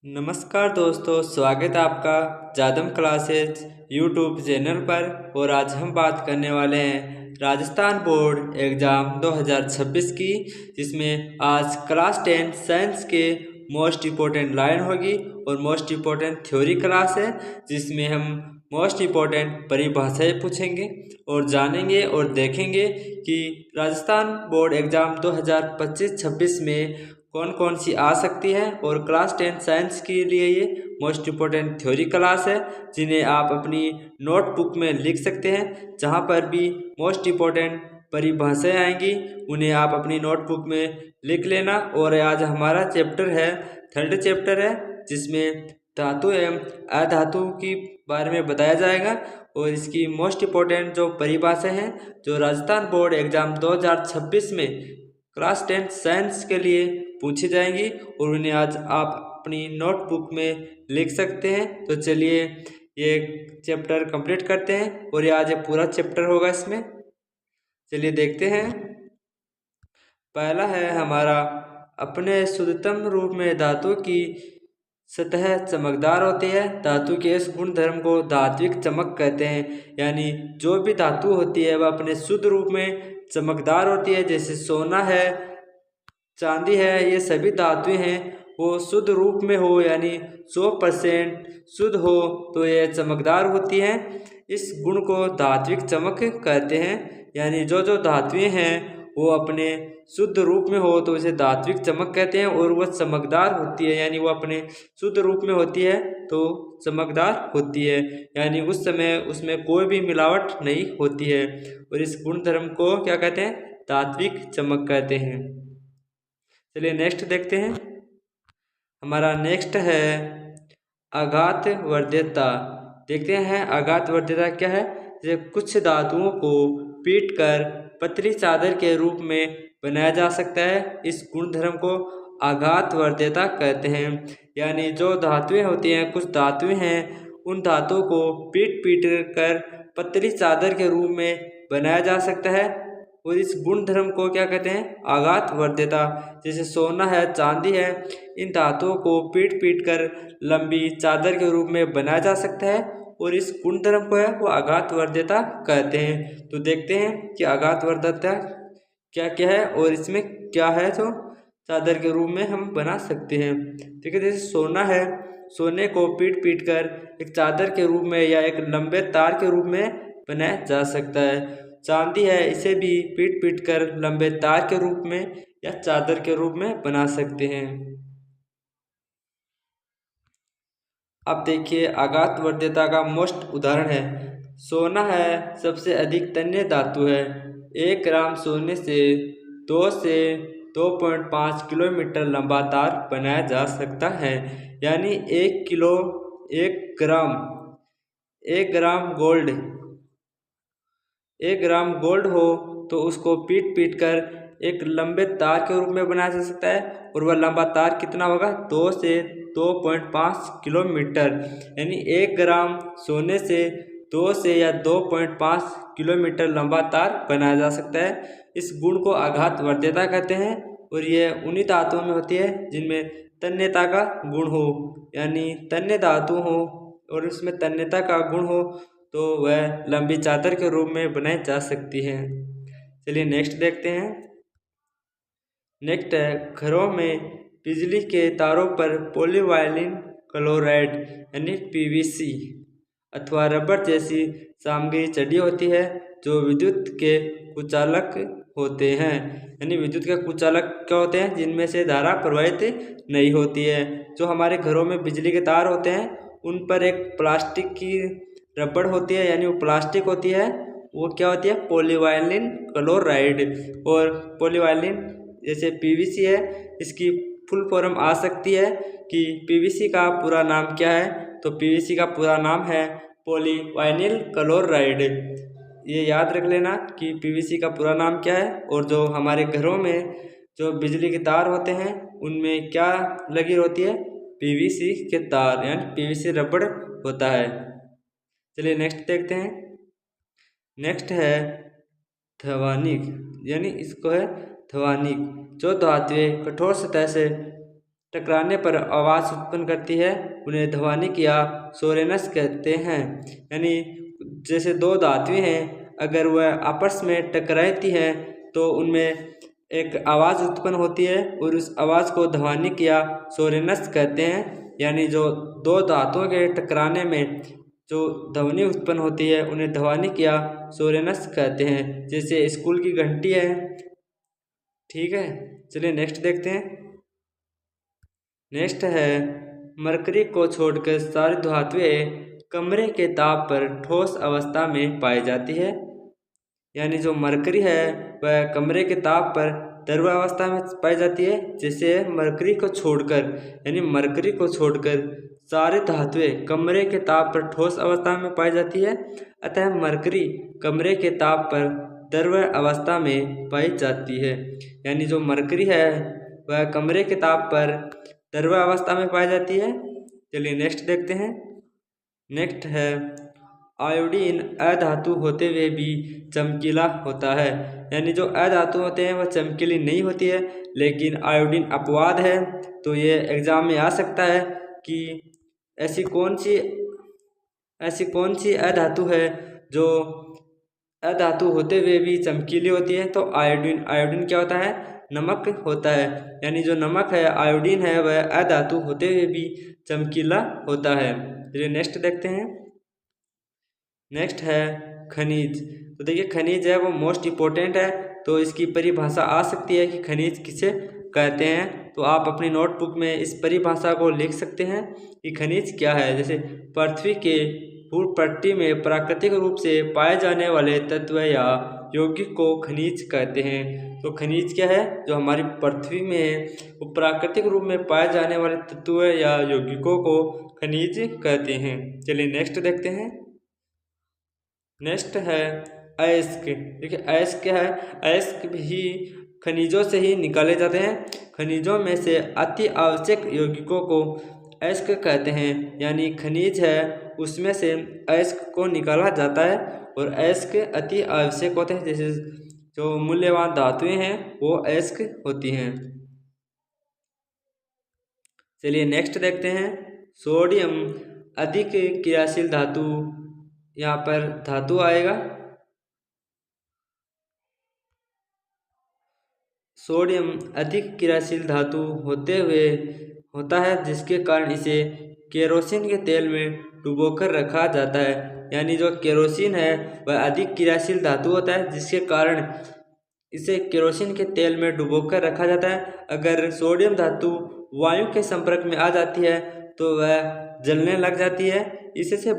नमस्कार दोस्तों, स्वागत है आपका जादम क्लासेज यूट्यूब चैनल पर। और आज हम बात करने वाले हैं राजस्थान बोर्ड एग्ज़ाम 2026 की, जिसमें आज क्लास 10 साइंस के मोस्ट इम्पोर्टेंट लाइन होगी और मोस्ट इम्पोर्टेंट थ्योरी क्लास है, जिसमें हम मोस्ट इम्पोर्टेंट परिभाषाएं पूछेंगे और जानेंगे और देखेंगे कि राजस्थान बोर्ड एग्ज़ाम 2025-26 में कौन कौन सी आ सकती है। और क्लास 10 साइंस के लिए ये मोस्ट इम्पोर्टेंट थ्योरी क्लास है, जिन्हें आप अपनी नोटबुक में लिख सकते हैं। जहाँ पर भी मोस्ट इम्पोर्टेंट परिभाषाएं आएंगी उन्हें आप अपनी नोटबुक में लिख लेना। और आज हमारा चैप्टर है, थर्ड चैप्टर है, जिसमें धातु एवं अधातु की बारे में बताया जाएगा। और इसकी मोस्ट इम्पोर्टेंट जो परिभाषा हैं जो राजस्थान बोर्ड एग्ज़ाम 2026 में क्लास 10 साइंस के लिए पूछी जाएंगी और उन्हें आज आप अपनी नोटबुक में लिख सकते हैं। तो चलिए ये चैप्टर कंप्लीट करते हैं और ये आज पूरा चैप्टर होगा इसमें। चलिए देखते हैं। पहला है हमारा, अपने शुद्धतम रूप में धातु की सतह चमकदार होती है। धातु के इस गुण धर्म को धात्विक चमक कहते हैं। यानी जो भी धातु होती है वह अपने शुद्ध रूप में चमकदार होती है। जैसे सोना है, चांदी है, ये सभी धातुएं हैं, वो शुद्ध रूप में हो यानी 100% शुद्ध हो तो ये चमकदार होती हैं। इस गुण को धात्विक चमक कहते हैं। यानी जो जो धातुएं हैं वो अपने शुद्ध रूप में हो तो उसे धात्विक चमक कहते हैं। और वह चमकदार होती है यानी वो अपने शुद्ध रूप में होती है तो चमकदार होती है, यानी उस समय उसमें कोई भी मिलावट नहीं होती है। और इस गुण धर्म को क्या कहते हैं? धात्विक चमक कहते हैं। चलिए नेक्स्ट देखते हैं। हमारा नेक्स्ट है आघात वर्ध्यता। देखते हैं आघात वर्ध्यता क्या है। जैसे कुछ धातुओं को पीट कर पतली चादर के रूप में बनाया जा सकता है। इस गुण धर्म को आघात वर्ध्यता कहते हैं। यानी जो धातुएं होती हैं, कुछ धातुएं हैं, उन धातुओं को पीट पीट कर पतली चादर के रूप में बनाया जा सकता है। और इस गुण धर्म को क्या कहते हैं? आघात वर्ध्यता। जैसे सोना है, चांदी है, इन धातुओं को पीट पीट कर लंबी चादर के रूप में बनाया जा सकता है और इस गुण धर्म को है वो आघात वर्ध्यता कहते हैं। तो देखते हैं कि आघात वर्ध्यता क्या क्या है और इसमें क्या है जो चादर के रूप में हम बना सकते हैं। ठीक है, जैसे सोना है, सोने को पीट पीट कर एक चादर के रूप में या एक लंबे तार के रूप में बनाया जा सकता है। चांदी है, इसे भी पीट पीट कर लंबे तार के रूप में या चादर के रूप में बना सकते हैं। अब देखिए आघात वर्ध्यता का मोस्ट उदाहरण है सोना है, सबसे अधिक तन्य धातु है। 1 ग्राम सोने से 2 से 2.5 किलोमीटर लंबा तार बनाया जा सकता है। यानी 1 ग्राम गोल्ड 1 ग्राम गोल्ड हो तो उसको पीट पीट कर एक लंबे तार के रूप में बनाया जा सकता है। और वह लंबा तार कितना होगा? 2 से 2.5 किलोमीटर। यानी 1 ग्राम सोने से 2 से या 2.5 किलोमीटर लंबा तार बनाया जा सकता है। इस गुण को आघात वर्ध्यता कहते हैं। और यह उन्हीं धातुओं में होती है जिनमें तन्यता का गुण हो, यानी तन्य धातु हो और उसमें तन्यता का गुण हो तो वह लंबी चादर के रूप में बनाई जा सकती है। चलिए नेक्स्ट देखते हैं। नेक्स्ट है घरों में बिजली के तारों पर पॉलीवाइलिन क्लोराइड यानी पीवीसी अथवा रबर जैसी सामग्री चढ़ी होती है जो विद्युत के कुचालक होते हैं। यानी विद्युत के कुचालक क्या होते हैं? जिनमें से धारा प्रवाहित नहीं होती है। जो हमारे घरों में बिजली के तार होते हैं उन पर एक प्लास्टिक की रबड़ होती है, यानी वो प्लास्टिक होती है, वो क्या होती है? पॉलीवाइलिन क्लोराइड। और पॉलीवाइलिन जैसे पीवीसी है, इसकी फुल फॉर्म आ सकती है कि पीवीसी का पूरा नाम क्या है? तो पीवीसी का पूरा नाम है पॉलीवाइनिल क्लोराइड। ये याद रख लेना कि पीवीसी का पूरा नाम क्या है। और जो हमारे घरों में जो बिजली के तार होते हैं उनमें क्या लगी होती है? पीवीसी के तार, यानी पीवीसी रबड़ होता है। चलिए नेक्स्ट देखते हैं। नेक्स्ट है ध्वनिक, यानी इसको है ध्वनिक। जो धातुएं कठोर सतह से टकराने पर आवाज़ उत्पन्न करती है उन्हें ध्वनिक या सोरेनस कहते हैं। यानी जैसे दो धातुएं हैं, अगर वह आपस में टकराती हैं तो उनमें एक आवाज़ उत्पन्न होती है और उस आवाज़ को ध्वनिक या सोरेनस कहते हैं। यानी जो दो धातुओं के टकराने में जो ध्वनि उत्पन्न होती है उन्हें ध्वनिक या सोरेनस कहते हैं। जैसे स्कूल की घंटी है। ठीक है, चलिए नेक्स्ट देखते हैं। नेक्स्ट है मरकरी को छोड़कर सारी धातुएं कमरे के ताप पर ठोस अवस्था में पाई जाती है। यानी जो मरकरी है वह कमरे के ताप पर द्रव अवस्था में पाई जाती है। जैसे मरकरी को छोड़कर, यानी मरकरी को छोड़कर सारी धातुएं कमरे के ताप पर ठोस अवस्था में पाई जाती है। अतः मरकरी कमरे के ताप पर द्रव अवस्था में पाई जाती है। यानी जो मरकरी है वह कमरे के ताप पर द्रव अवस्था में पाई जाती है। चलिए नेक्स्ट देखते हैं। नेक्स्ट है आयोडीन अधातु होते हुए भी चमकीला होता है। यानी जो अधातु होते हैं वह चमकीली नहीं होती है, लेकिन आयोडीन अपवाद है। तो ये एग्जाम में आ सकता है कि ऐसी कौन सी अधातु है जो अधातु होते हुए भी चमकीली होती है। तो आयोडीन क्या होता है? नमक होता है। यानी जो नमक है, आयोडीन है, वह अधातु होते हुए भी चमकीला होता है। चलिए नेक्स्ट देखते हैं। नेक्स्ट है खनिज। तो देखिए खनिज है वो मोस्ट इम्पोर्टेंट है, तो इसकी परिभाषा आ सकती है कि खनिज किसे कहते हैं। तो आप अपनी नोटबुक में इस परिभाषा को लिख सकते हैं कि खनिज क्या है। जैसे पृथ्वी के भूपट्टी में प्राकृतिक रूप से पाए जाने वाले तत्व या यौगिक को खनिज कहते हैं। तो खनिज क्या है? जो हमारी पृथ्वी में है वो प्राकृतिक रूप में पाए जाने वाले तत्व या यौगिकों को खनिज कहते हैं। चलिए नेक्स्ट देखते हैं। नेक्स्ट है अयस्क। देखिए अयस्क क्या है? अयस्क भी खनिजों से ही निकाले जाते हैं। खनिजों में से अति आवश्यक यौगिकों को अयस्क कहते हैं। यानी खनिज है उसमें से अयस्क को निकाला जाता है और अयस्क अति आवश्यक होते हैं। जैसे जो मूल्यवान धातुएं हैं वो अयस्क होती हैं। चलिए नेक्स्ट देखते हैं। सोडियम अधिक क्रियाशील धातु। यहाँ पर धातु आएगा। सोडियम अधिक क्रियाशील धातु होता है, जिसके कारण इसे केरोसिन के तेल में डुबोकर रखा जाता है। यानी जो केरोसिन है वह अधिक क्रियाशील धातु होता है, जिसके कारण इसे केरोसिन के तेल में डुबोकर रखा जाता है। अगर सोडियम धातु वायु के संपर्क में आ जाती है तो वह जलने लग जाती है। इसे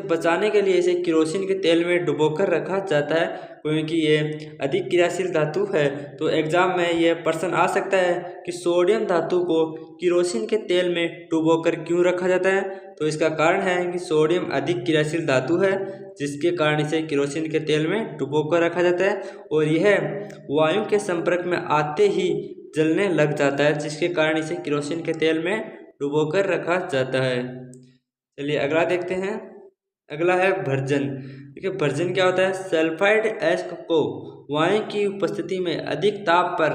बचाने के लिए इसे केरोसिन के तेल में डुबोकर रखा जाता है, क्योंकि ये अधिक क्रियाशील धातु है। तो एग्जाम में ये प्रश्न आ सकता है कि सोडियम धातु को केरोसिन के तेल में डुबोकर क्यों रखा जाता है। तो इसका कारण है कि सोडियम अधिक क्रियाशील धातु है, जिसके कारण इसे केरोसिन के तेल में डुबोकर रखा जाता है और यह वायु के संपर्क में आते ही जलने लग जाता है, जिसके कारण इसे केरोसिन के तेल में डुबोकर रखा जाता है। चलिए अगला देखते हैं। अगला है भर्जन। देखिए भर्जन क्या होता है? सल्फाइड एस्क को वायु की उपस्थिति में अधिक ताप पर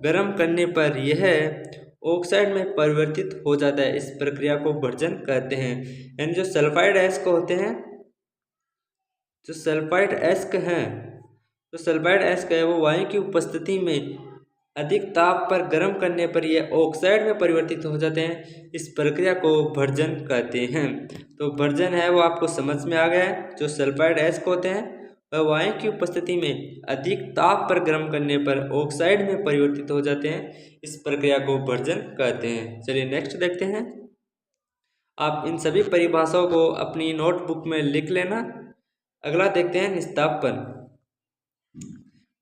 गर्म करने पर यह ऑक्साइड में परिवर्तित हो जाता है। इस प्रक्रिया को भर्जन कहते हैं। यानी जो सल्फाइड एस्क होते हैं, जो सल्फाइड एस्क है वो वायु की उपस्थिति में अधिक ताप पर गर्म करने पर यह ऑक्साइड में परिवर्तित हो जाते हैं। इस प्रक्रिया को भर्जन कहते हैं। तो भर्जन है वो आपको समझ में आ गया है। जो सल्फाइड एस्क होते हैं वह वायु की उपस्थिति में अधिक ताप पर गर्म करने पर ऑक्साइड में परिवर्तित हो जाते हैं। इस प्रक्रिया को भर्जन कहते हैं। चलिए नेक्स्ट देखते हैं। आप इन सभी परिभाषाओं को अपनी नोटबुक में लिख लेना। अगला देखते हैं निस्तापन।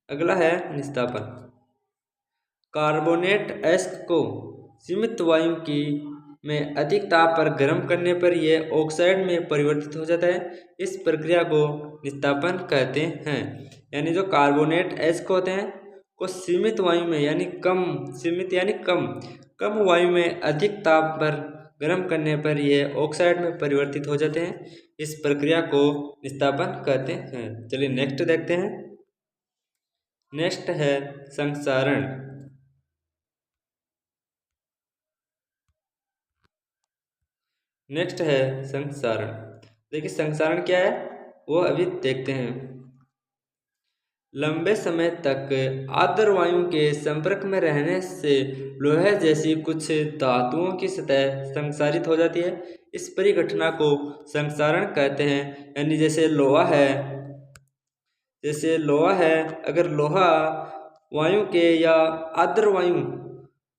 अगला है निस्तापन। कार्बोनेट एस्क को सीमित वायु की में अधिक ताप पर गर्म करने पर यह ऑक्साइड में परिवर्तित हो जाता है। इस प्रक्रिया को निस्तापन कहते हैं। यानी जो कार्बोनेट एस्क होते हैं को सीमित वायु में यानी कम वायु में अधिक ताप पर गर्म करने पर यह ऑक्साइड में परिवर्तित हो जाते हैं। इस प्रक्रिया को निस्तापन कहते हैं। चलिए नेक्स्ट देखते हैं। नेक्स्ट है संक्षारण। नेक्स्ट है संक्षारण। देखिए संक्षारण क्या है वो अभी देखते हैं। लंबे समय तक आर्द्र वायु के संपर्क में रहने से लोहे जैसी कुछ धातुओं की सतह संक्षारित हो जाती है। इस परिघटना को संक्षारण कहते हैं। यानी जैसे लोहा है, अगर लोहा वायु के या आर्द्र वायु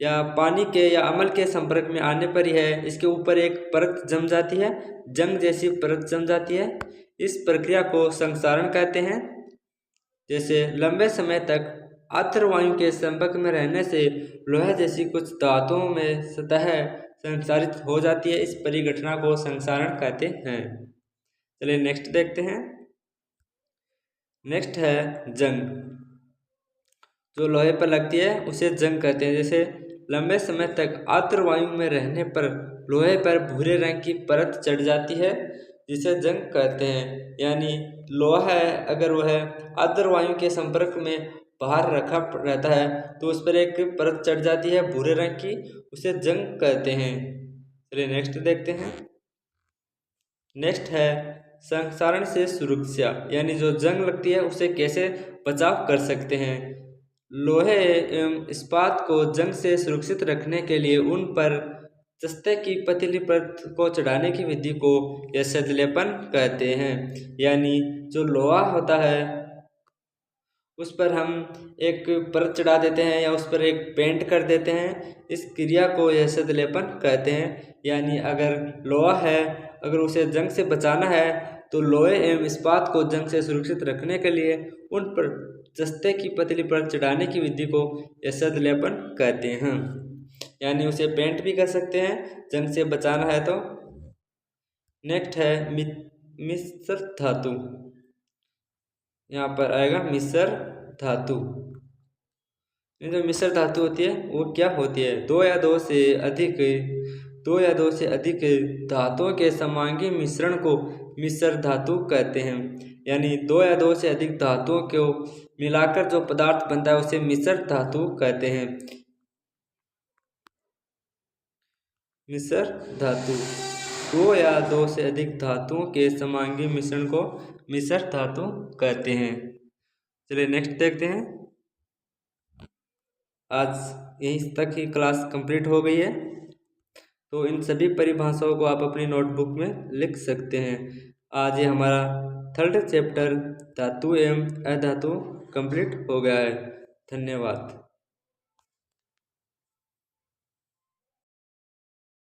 या पानी के या अम्ल के संपर्क में आने पर ही है इसके ऊपर एक परत जम जाती है, जंग जैसी परत जम जाती है। इस प्रक्रिया को संक्षारण कहते हैं। जैसे लंबे समय तक आर्द्र वायु के संपर्क में रहने से लोहा जैसी कुछ धातुओं में सतह संक्षारित हो जाती है। इस परिघटना को संक्षारण कहते हैं। चलिए नेक्स्ट देखते हैं। नेक्स्ट है जंग। जो लोहे पर लगती है उसे जंग कहते हैं। जैसे लंबे समय तक आर्द्र वायु में रहने पर लोहे पर भूरे रंग की परत चढ़ जाती है जिसे जंग कहते हैं। यानी लोहा है, अगर वह आर्द्र वायु के संपर्क में बाहर रखा रहता है तो उस पर एक परत चढ़ जाती है भूरे रंग की, उसे जंग कहते हैं। चलिए नेक्स्ट देखते हैं। नेक्स्ट है संक्षारण से सुरक्षा। यानी जो जंग लगती है उसे कैसे बचाव कर सकते हैं। लोहे एवं इस्पात को जंग से सुरक्षित रखने के लिए उन पर जस्ते की पतली परत को चढ़ाने की विधि को यशद लेपन कहते हैं। यानी जो लोहा होता है उस पर हम एक परत चढ़ा देते हैं या उस पर एक पेंट कर देते हैं, इस क्रिया को यशद लेपन कहते हैं। यानी अगर लोहा है, अगर उसे जंग से बचाना है तो लोहे एवं इस्पात को जंग से सुरक्षित रखने के लिए उन पर जस्ते की पतली परत चढ़ाने की विधि को यशद लेपन कहते हैं। यानी उसे पेंट भी कर सकते हैं जंग से बचाना है तो। नेक्स्ट है मिश्र धातु। यहाँ पर आएगा मिश्र धातु। जो मिश्र धातु होती है वो क्या होती है, दो या दो से अधिक धातुओं के समांगी मिश्रण को मिश्र धातु कहते हैं। यानी दो या दो से अधिक धातुओं को मिलाकर जो पदार्थ बनता है उसे मिश्र धातु कहते हैं। मिश्र धातु, दो या दो से अधिक धातुओं के समांगी मिश्रण को मिश्र धातु कहते हैं। चलिए नेक्स्ट देखते हैं। आज यहीं तक ही क्लास कंप्लीट हो गई है, तो इन सभी परिभाषाओं को आप अपनी नोटबुक में लिख सकते हैं। आज ये हमारा थर्ड चैप्टर धातु एवं अधातु कंप्लीट हो गया है। धन्यवाद।